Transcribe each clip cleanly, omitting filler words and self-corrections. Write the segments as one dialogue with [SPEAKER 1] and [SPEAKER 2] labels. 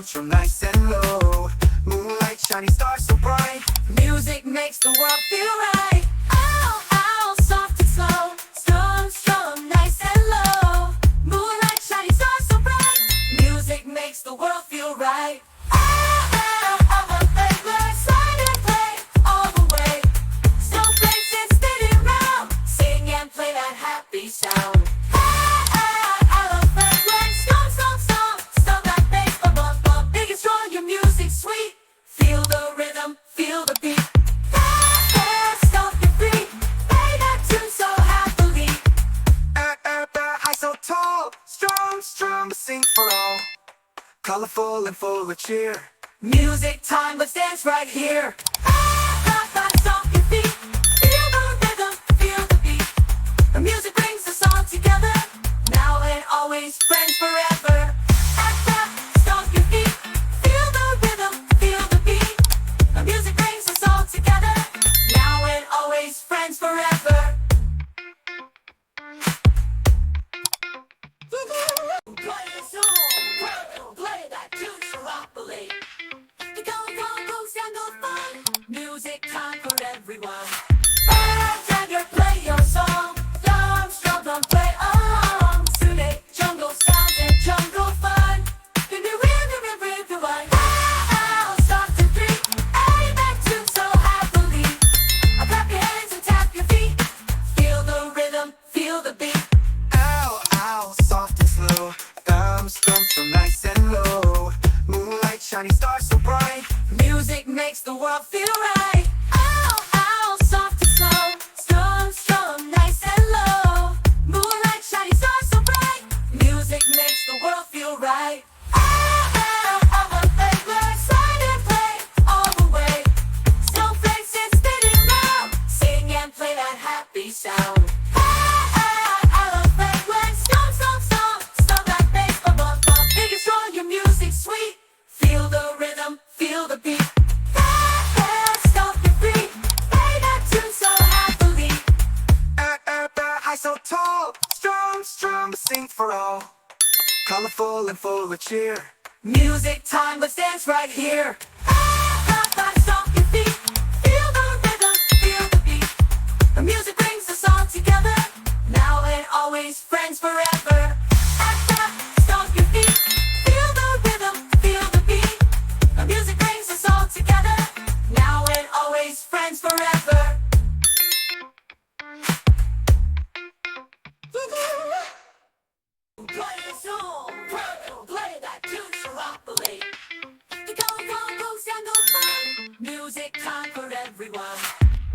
[SPEAKER 1] comes from nice and low. Moonlight, shining stars so bright. Music makes the world feel right. Ow, ow, soft and slow. Strum, strum, nice and low. Moonlight, shining stars so bright. Music makes the world feel right. Ow, ow, ow, play, play, slide and play all the way. Snowflakes and spinning round. Sing and play that happy sound. Sweet, feel the rhythm, feel the beat. Fast, off your feet, play that tune so happily. High so tall, strong, strong, sing for all. Colorful and full of cheer. Music time, let's dance right here. Fast, off your feet, feel the rhythm, feel the beat. The music brings us all together, now and always, friends forever. Forever. Play a song, play that tune properly. The go, sound of fun. Music time for everyone. Bartender, play your song. Drum, strum, drum, play along. Sune, jungle sounds and jungle fun. In the rhythm, wow, soft and free. Aim that tune so happily. Clap your hands and tap your feet. Feel the rhythm, feel the beat. Ow, ow, soft and slow. Strums from nice and low. Moonlight, shining stars so bright. Music makes the world feel right. Ow, ow, soft and slow. Strum, strum, nice and low. Moonlight, shining stars so bright. Music makes the world feel right. Ow, ow, ow, play, play, slide and play all the way. Snowflakes and spinning round. Sing and play that happy sound. Sweet, feel the rhythm, feel the beat. Fast, off your feet, play that tune so happily. High so tall, strong, strong, sing for all. Colorful and full of cheer. Music time, let's dance right here. Fast, off your feet, feel the rhythm, feel the beat. The music brings us all together, now and always, friends forever. Fast, off your feet. Friends forever. Play a song, play that tune properly. The go, sound of fun. Music time for everyone.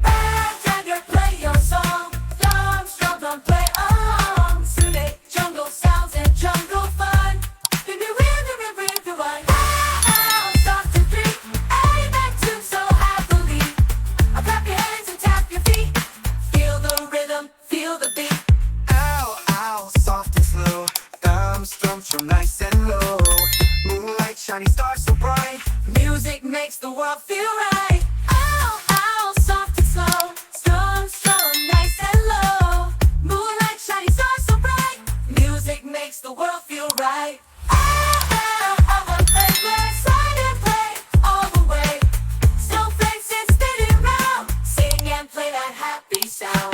[SPEAKER 1] Bartender, play your song. Drum, strum, drum, play along. Sune, jungle sounds and jungle fun. In the rhythm, soft and free. Aim that tune so happily. Clap your hands and tap your feet. Feel the rhythm, feel the beat. Ow, ow, soft and slow. Strums from nice and low. Moonlight, shining stars so bright. Music makes the world feel right. Ow, ow, soft and slow. Strum, strum, nice and low. Moonlight, shining stars so bright. Music makes the world feel right. Play, play, slide and play all the way. Snowflakes and spinning round. Sing and play that happy sound.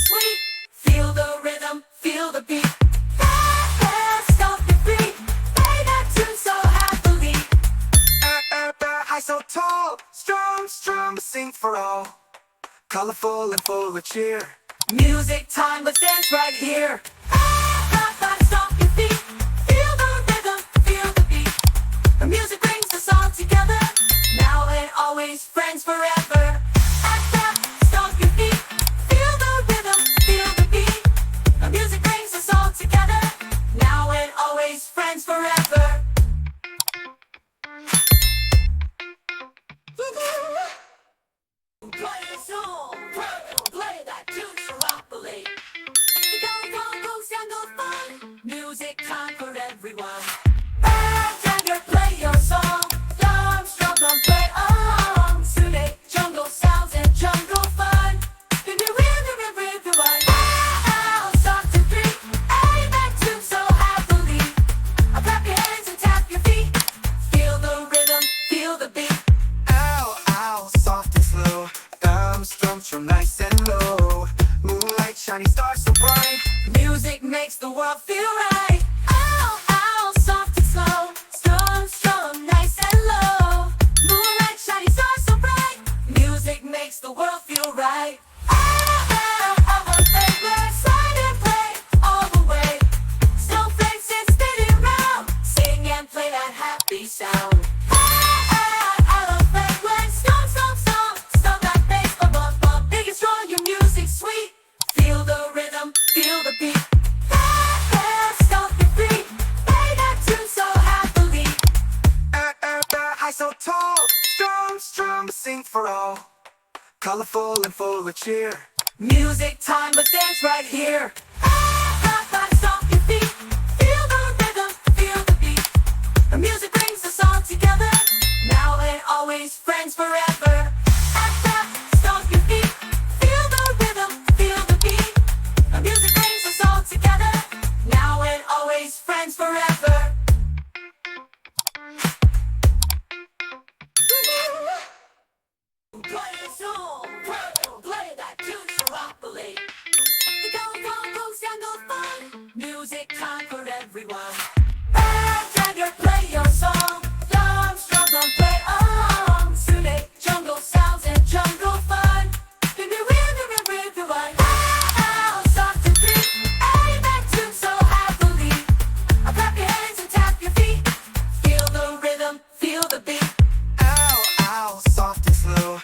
[SPEAKER 1] Sweet, feel the rhythm, feel the beat. Fast, off your feet, play that tune so happily. High so tall, strong, strong, sing for all. Colorful and full of cheer. Music time, let's dance right here. Fast, off your feet, feel the rhythm, feel the beat. The music brings us all together, now and always, friends forever. Fast, off your feet. Friends forever. Play a song, play that tune properly. The go, sound of fun. Music time for everyone. Bartender, play your song. Drum, strum, drum, play along. Sune, jungle sounds and jungle shiny stars so bright. Music makes the world feel right. Ow, ow, soft and slow. Strum, strum, nice and low. Moonlight, shiny stars so bright. Music makes the world feel right. Ow, ow, ow, play, slide and play all the way. Snowflakes and spinning round. Sing and play that happy sound. Feel the beat. Fast, stomp your feet. Play that tune so happily. High so tall, strong, strong, sing for all. Colorful and full of cheer. Music time, let's dance right here. Fast, stomp your feet. Feel the rhythm, feel the beat. The music brings us all together. Now and always, friends forever. Stomp your feet. Feel the rhythm, feel the beat. The music brings us all together. Now and always, friends forever. Play a song, play that tune, Chiropoli. The go jungle fun. Music time for everyone. Bartender, play your song. Drum, strum, drum, play along. Sune, jungle sounds and jungle fun. In the rhythm, rhyme. Soft and free. Play that tune so happily. Clap your hands and tap your feet. Feel the rhythm, feel the beat. Ow, ow, soft and slow.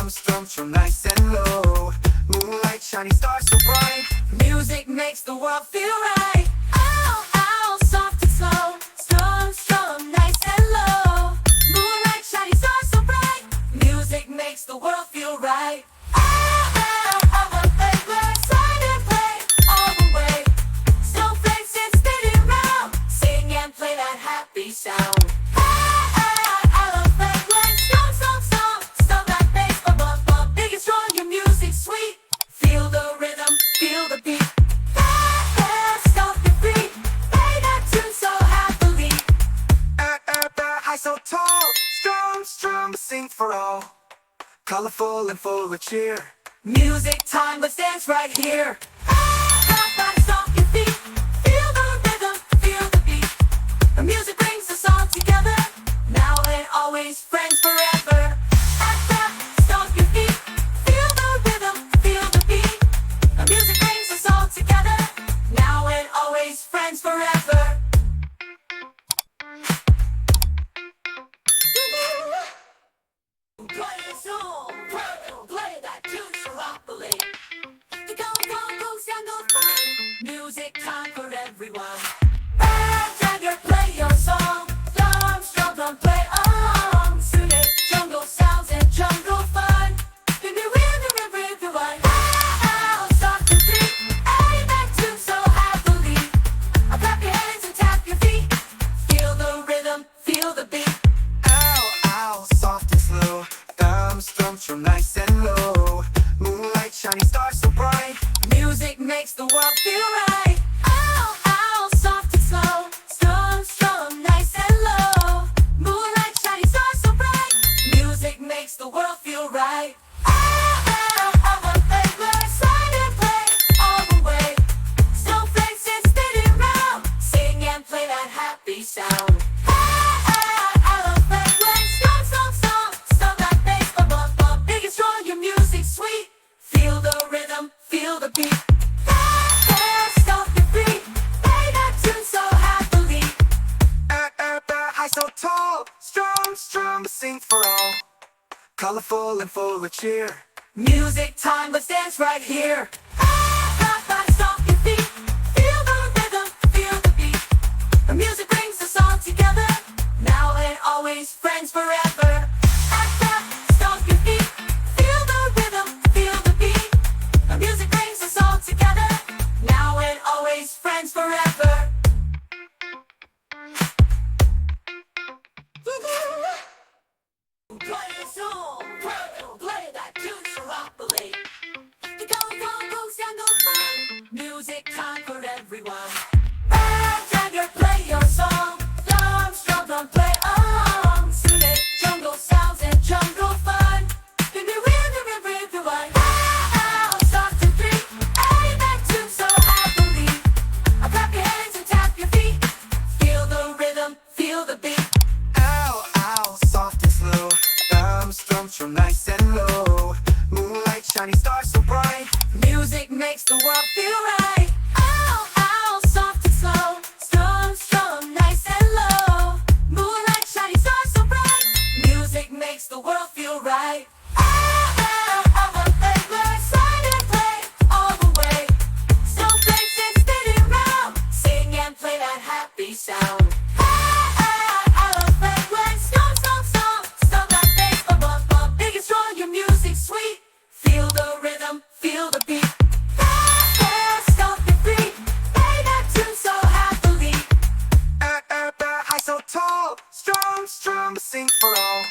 [SPEAKER 1] Strum, strum, nice and low. Moonlight, shiny stars so bright. Music makes the world feel right. Ow, ow, soft and slow. Strum, strum, nice and low. Moonlight, shiny stars so bright. Music makes the world feel right. Slide and play all the way. Snowflakes and spinning round. Sing and play that happy sound. Feel the rhythm, feel the beat. Fast, stomp your feet. Play that tune so happily. High so tall, strong, strong, sing for all. Colorful and full of cheer. Music time, let's dance right here. Stomp your feet. Feel the rhythm, feel the beat. The music brings us all together. Now and always, friends forever. Stomp your feet. Feel the rhythm, feel the beat. The music brings us all together. Now and always, friends forever. Play a song, play that tune, Chiropoli. The go jungle fun. Music time for everyone. Bartender, play your song. Drum, strum, drum, play along. Sune, jungle sounds and jungle fun. In the rhythm, rhyme. Soft and free. Play that tune so happily. Clap your hands and tap your feet. Feel the rhythm, feel the beat. Ow, ow, soft and slow. Strum, strum, nice and low. Moonlight, shiny stars so bright. Music makes the world feel right. Ow, ow, soft and slow. Strum, strum, nice and low. Moonlight, shiny stars so bright. Music makes the world feel right. Slide and play all the way. Snowflakes and spinning round. Sing and play that happy sound. Feel the rhythm, feel the beat. Fast, stomp your feet. Play that tune so happily. High so tall, strong, strong, sing for all. Colorful and full of cheer. Music time, let's dance right here. Stomp your feet. Feel the rhythm, feel the beat. The music brings us all together. Now and always, friends forever. Stomp your feet. Feel the rhythm, feel the beat. The music brings us all together. Now and always, friends forever. Play a song, play that tune, Chiropoli. The go jungle fun. Music time for everyone. Bartender, play your song. Drum, strum, drum, play along. Sune, jungle sounds and jungle fun. In the rhythm, rhyme. Soft and free. makes the world feel right. Ow, ow, soft and slow, strum, strum, nice and low. Moonlight, shiny stars so bright. Music makes the world feel right. Ow, ow, ow, play, slide and play all the way. Snowflakes and spinning round, sing and play that happy sound. Feel the rhythm, feel the beat. Stop your feet, play that tune so happily. High so tall, strong, strong, sing for all.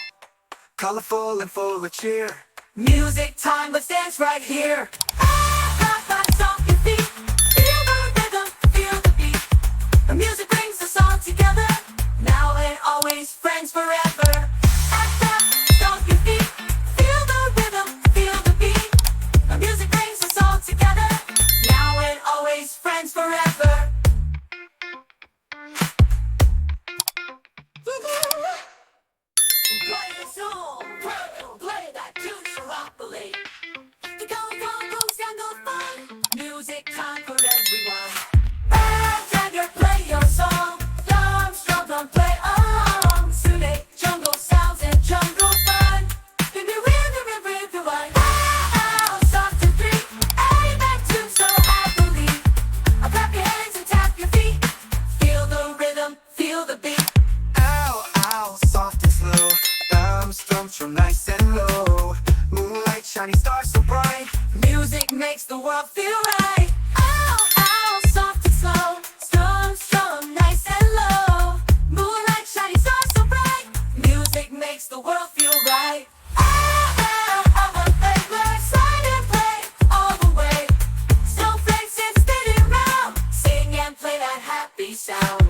[SPEAKER 1] Colorful and full of cheer. Music time, let's dance right here. Stop your feet, feel the rhythm, feel the beat. The music brings us all together, now and always, friends forever. Stop your feet, feel the rhythm, feel the beat. The music brings us all together, now and always, friends forever. Play the song, play that tune, Chiropoli. The goes down the fun, music time for everyone. Bartender, play your song, drum, play along. Sune, jungle sounds and jungle fun. In the rhythm, wow, soft and free. Aim that tune so happily. Clap your hands and tap your feet. Feel the rhythm, feel the beat. Ow, ow, soft and slow. Strums from nice and low. Moonlight, shiny stars so bright. Music makes the world feel right. Ow, ow, soft and slow. Strum, nice and low. Moonlight, shiny stars so bright. Music makes the world feel right. Play, slide and play all the way. Snowflakes and spinning round, sing and play that happy sound.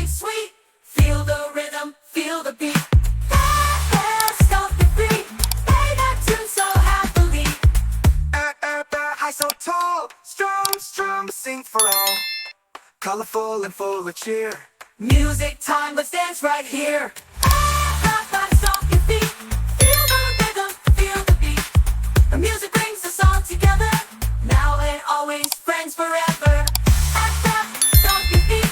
[SPEAKER 1] Sweet, feel the rhythm, feel the beat. Stop your feet, play that tune so happily. High so tall, strong, sing for all. Colorful and full of cheer. Music time, let's dance right here. Stop your feet, feel the rhythm, feel the beat. The music brings us all together, now and always, friends forever. Stop your feet.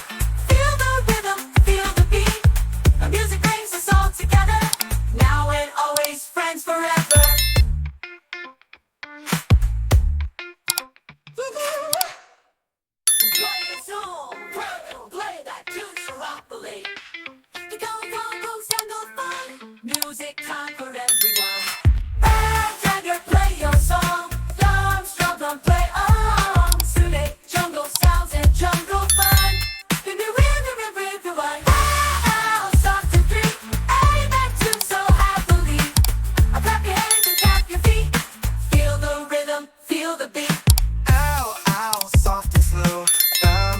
[SPEAKER 1] Friends forever. Play the song, play that tune, Chiropoli. The goes down the fun, music time for everyone. Bartender, play your song, drum, play along. Sune, jungle sounds and jungle fun. In the rhythm, wow, soft and free. Aim that tune so happily. Clap your hands and tap your feet. Feel the rhythm, feel the beat. Ow, ow, soft and slow.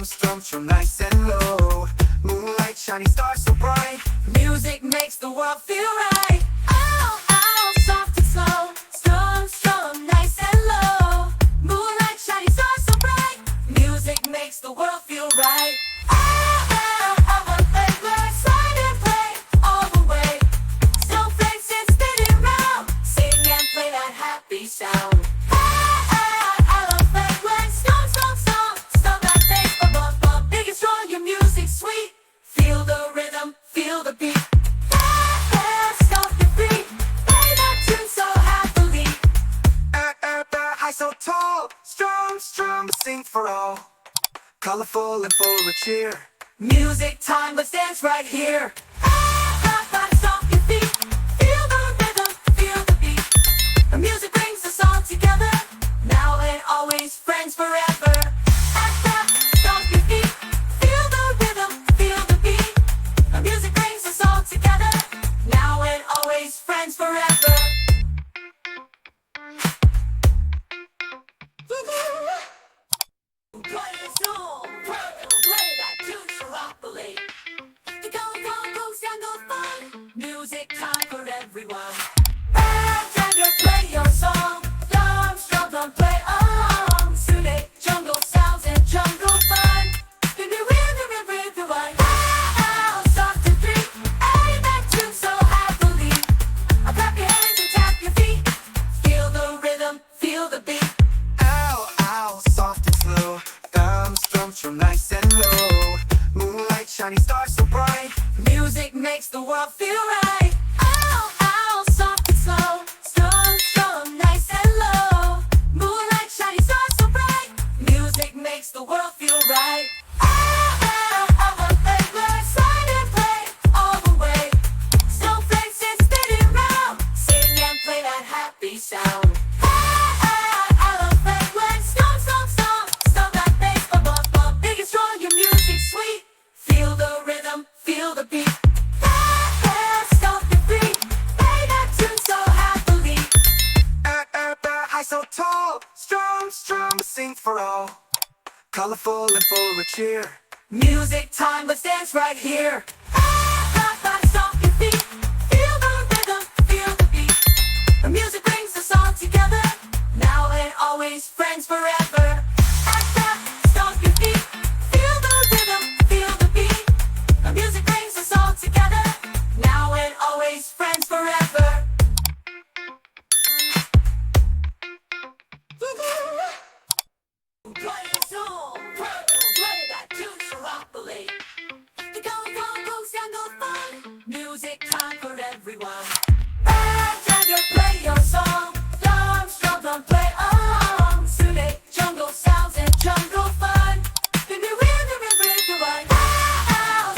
[SPEAKER 1] Strums from nice and low. Moonlight, shiny stars so bright. Music makes the world feel right. Ow, ow, soft and slow. Strum, nice and low. Moonlight, shiny stars so bright. Music makes the world feel right. Play, slide and play all the way. Snowflakes and spinning round, sing and play that happy sound. Sweet, feel the rhythm, feel the beat. Stop your feet, play that tune so happily. High so tall, strong, sing for all. Colorful and full of cheer. Music time, let's dance right here. Stop your feet, feel the rhythm, feel the beat. The music brings us all together, now and always, friends forever. Stop your feet, feel the rhythm, feel the beat. The music brings us all together, now and always, friends forever. Play the song, play that tune, Chiropoli. The goes down the fun, music time for everyone. Bartender, play your song, drum, play along. Sune, jungle sounds and jungle fun. In the rhythm, wow, soft and free. Aim that tune so happily. for all, colorful and full of cheer. Music time, let's dance right here. Everybody stomp your feet, feel the rhythm, feel the beat. The music brings us all together, now and always, friends forever. Stomp your feet, feel the rhythm, feel the beat. The music brings us all together, now and always, friends forever. Play a song, play that tune, Chiropoli. The go sound of fun, music time for everyone. Bartender, play your song, drum, drum, play along. Sune, jungle sounds and jungle fun. The new rhythm one.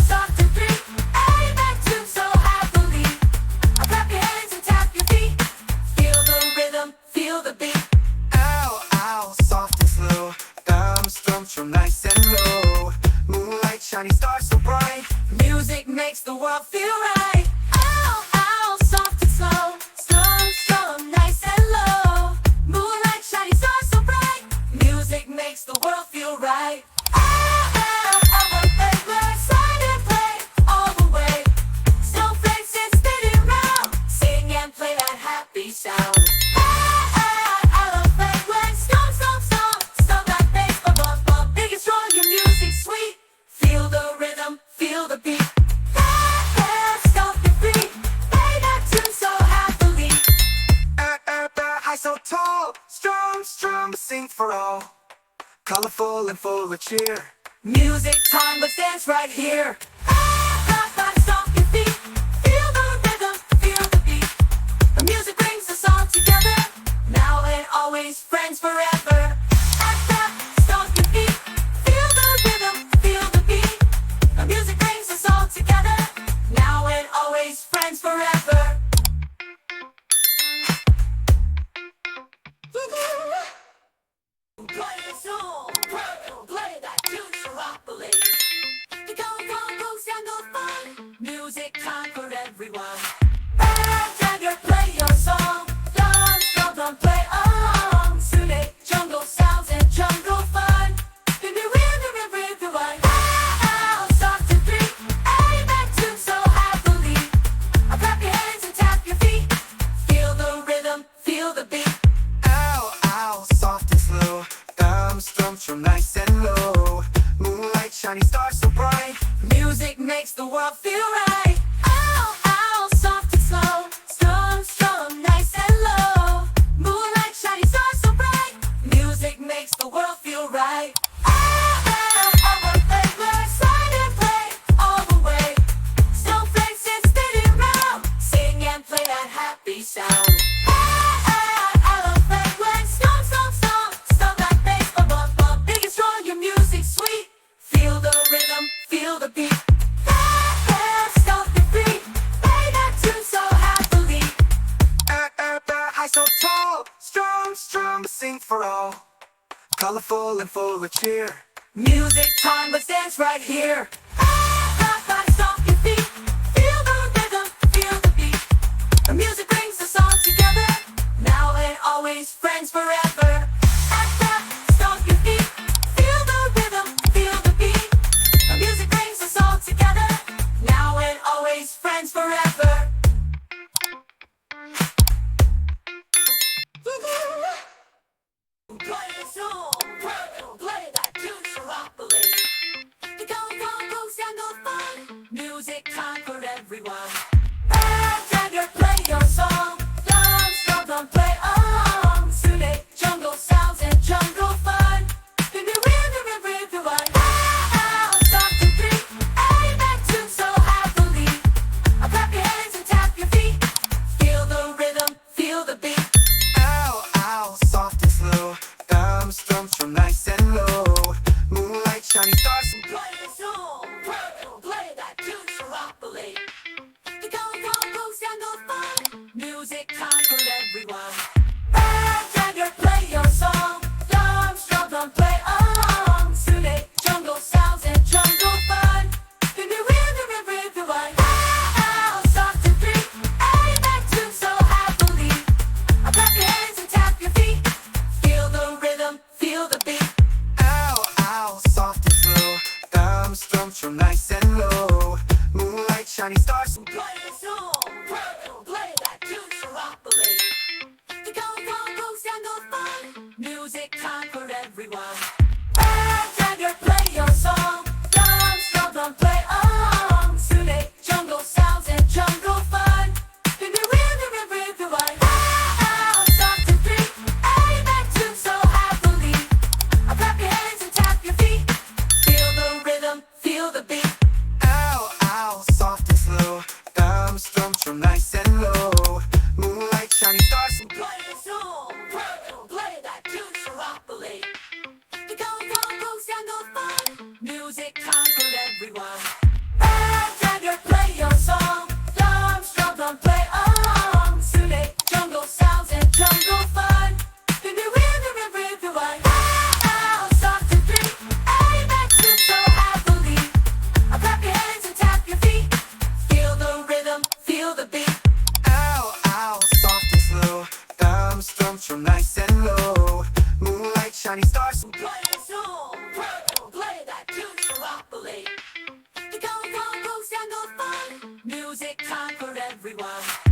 [SPEAKER 1] Soft and free, aim that tune so happily. Clap your hands and tap your feet. Feel the rhythm, feel the beat. Ow, ow, soft and slow. Strums from nice and low. Moonlight, shiny stars so bright. Music makes the world feel right. Ow, ow, soft and slow. Strum, nice and low. Moonlight, shiny stars so bright. Music makes the world feel right. Slide and play all the way. Snowflakes and spinning round. Sing and play that happy sound. Feel the rhythm, feel the beat. Stomp your feet, play that tune so happily. High so tall, strong, sing for all, colorful and full of cheer. Music time, let's dance right here. Stomp your feet, feel the rhythm, feel the beat. The music brings us all together, now and always, friends forever. Stomp your feet, feel the rhythm, feel the beat. The music brings us all together, now and always, friends forever. Play a song, play that tune, Chiropoli. The go sound of fun, music time for everyone. Bartender, play your song, drum, play along. Sune, jungle sounds and jungle fun. The new rhythm one. Soft and free, aim that tune so happily. Clap your hands and tap your feet. Feel the rhythm, feel the beat. Ow, ow, soft and slow. Strums from nice and low. Moonlight, shiny stars so bright. Music makes the world feel right. Ow, ow, soft and slow. Strum, nice and low. Moonlight, shiny stars so bright. Music makes the world feel right. Slide and play all the way. Snowflakes and spinning round. Sing and play that happy sound. Feel the rhythm, feel the beat. Stomp your feet, play that tune so happily. High so tall, strong, sing for all, colorful and full of cheer. Music time, let's dance right here. Stomp your feet, feel the rhythm, feel the beat. The music brings us all together, now and always, friends forever. Stomp your feet, feel the rhythm, feel the beat. The music brings us all together, now and always, friends forever. Play a song, play that tune, Chiropoli. The go sound of fun, music time for everyone. Bartender, play your song, drum, play along. Sune, jungle sounds and jungle fun. The new rhythm one. Soft and free, aim that tune so happily. Clap your hands and tap your feet. Feel the rhythm, feel the beat. Ow, ow, soft and slow. Strums from nice and low. Moonlight, shiny stars. Play a song, play that tune, Chiropoli. The go sound of fun, music time for everyone. Bartender, play your song, drum, play along. Sune, jungle sounds and jungle fun. The new rhythm one. Soft and free, aim that tune so happily. Clap your hands and tap your feet. Feel the rhythm, feel the beat. everyone. Bartender, play your song. Drum, drum, drum, play along. Sune, jungle sounds and jungle fun. In the rhythm, everyone. Ow, soft and free. Amen tune so happily. Clap your hands and tap your feet. Feel the rhythm, feel the beat.
[SPEAKER 2] Ow, ow, soft and slow. Thumbs, drums from nice and low. Moonlight, shiny stars.
[SPEAKER 1] Play a song, play that tune properly. The CoComelon jungle fun. Music conquered everyone. Bartender, play your song. Drums, drum, drum, play along. Sune, jungle sounds and jungle fun. In the rhythm, everyone. Ow, soft and free. Amen tune so happily. Clap your hands and tap your feet. Feel the rhythm, feel the beat.
[SPEAKER 2] Ow, ow, soft and slow. Thumbs, drums from nice and low. Moonlight, shiny stars.
[SPEAKER 1] Play a song, play that tune properly. The CoComelon jungle fun. Music conquered everyone.